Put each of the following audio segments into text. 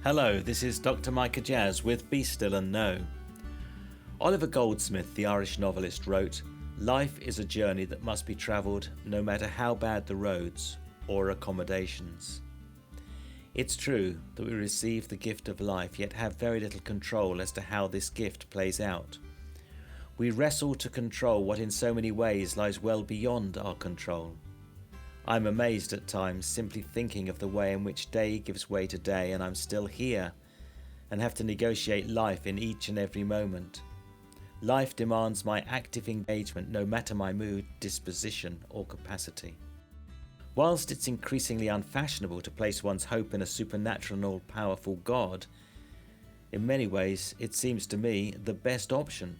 Hello, this is Dr. Micah Jazz with Be Still and Know. Oliver Goldsmith, the Irish novelist, wrote, "Life is a journey that must be travelled no matter how bad the roads or accommodations." It's true that we receive the gift of life, yet have very little control as to how this gift plays out. We wrestle to control what in so many ways lies well beyond our control. I'm amazed at times simply thinking of the way in which day gives way to day and I'm still here and have to negotiate life in each and every moment. Life demands my active engagement no matter my mood, disposition or capacity. Whilst it's increasingly unfashionable to place one's hope in a supernatural and all-powerful God, in many ways it seems to me the best option.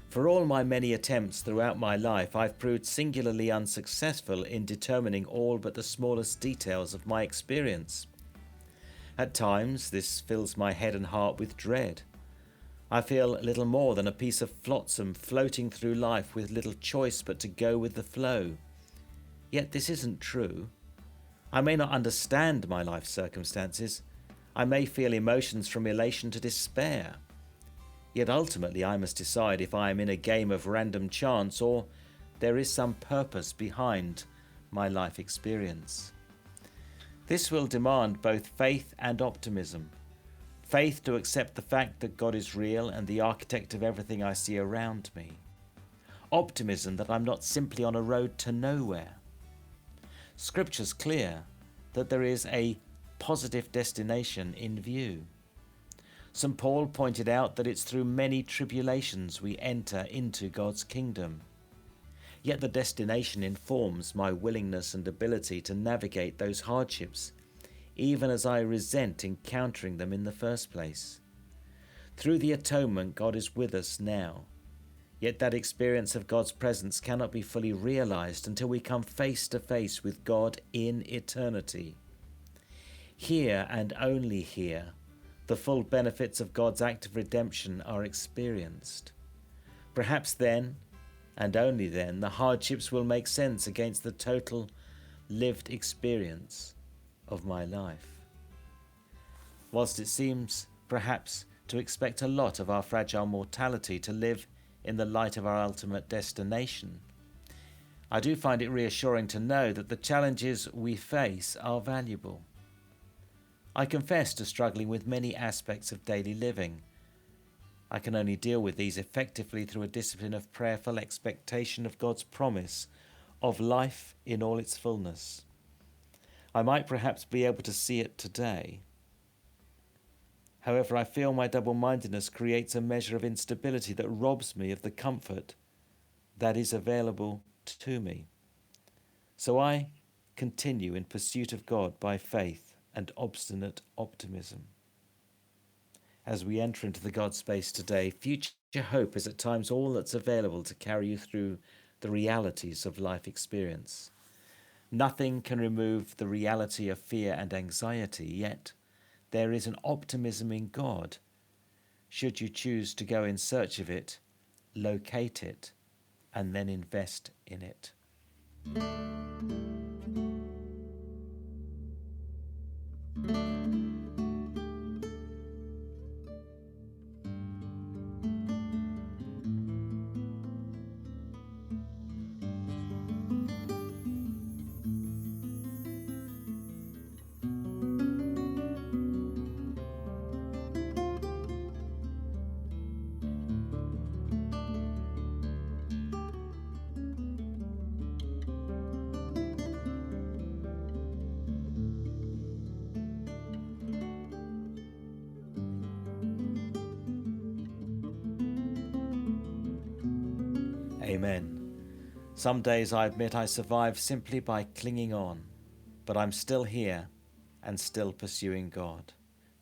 For all my many attempts throughout my life, I've proved singularly unsuccessful in determining all but the smallest details of my experience. At times, this fills my head and heart with dread. I feel little more than a piece of flotsam floating through life with little choice but to go with the flow. Yet this isn't true. I may not understand my life circumstances. I may feel emotions from elation to despair. Yet ultimately I must decide if I am in a game of random chance or there is some purpose behind my life experience. This will demand both faith and optimism. Faith to accept the fact that God is real and the architect of everything I see around me. Optimism that I'm not simply on a road to nowhere. Scripture's clear that there is a positive destination in view. St. Paul pointed out that it's through many tribulations we enter into God's kingdom. Yet the destination informs my willingness and ability to navigate those hardships, even as I resent encountering them in the first place. Through the atonement, God is with us now. Yet that experience of God's presence cannot be fully realized until we come face to face with God in eternity. Here and only here, the full benefits of God's act of redemption are experienced. Perhaps then, and only then, the hardships will make sense against the total lived experience of my life. Whilst it seems, perhaps, to expect a lot of our fragile mortality to live in the light of our ultimate destination, I do find it reassuring to know that the challenges we face are valuable. I confess to struggling with many aspects of daily living. I can only deal with these effectively through a discipline of prayerful expectation of God's promise of life in all its fullness. I might perhaps be able to see it today. However, I feel my double-mindedness creates a measure of instability that robs me of the comfort that is available to me. So I continue in pursuit of God by faith and obstinate optimism. As we enter into the God space today, future hope is at times all that's available to carry you through the realities of life experience. Nothing can remove the reality of fear and anxiety, yet there is an optimism in God. Should you choose to go in search of it, locate it, and then invest in it. Amen. Some days I admit I survive simply by clinging on, but I'm still here and still pursuing God.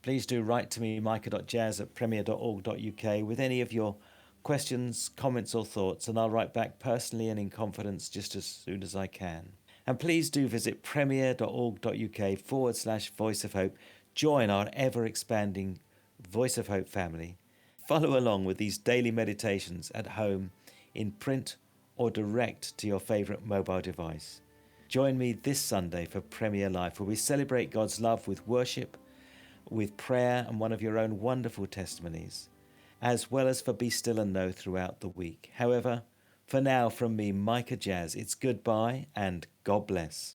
Please do write to me, micah.jazz@premier.org.uk, with any of your questions, comments or thoughts, and I'll write back personally and in confidence just as soon as I can. And please do visit premier.org.uk/Voice of Hope. Join our ever-expanding Voice of Hope family. Follow along with these daily meditations at home, in print or direct to your favourite mobile device. Join me this Sunday for Premier Life, where we celebrate God's love with worship, with prayer and one of your own wonderful testimonies, as well as for Be Still and Know throughout the week. However, for now, from me, Micah Jazz, it's goodbye and God bless.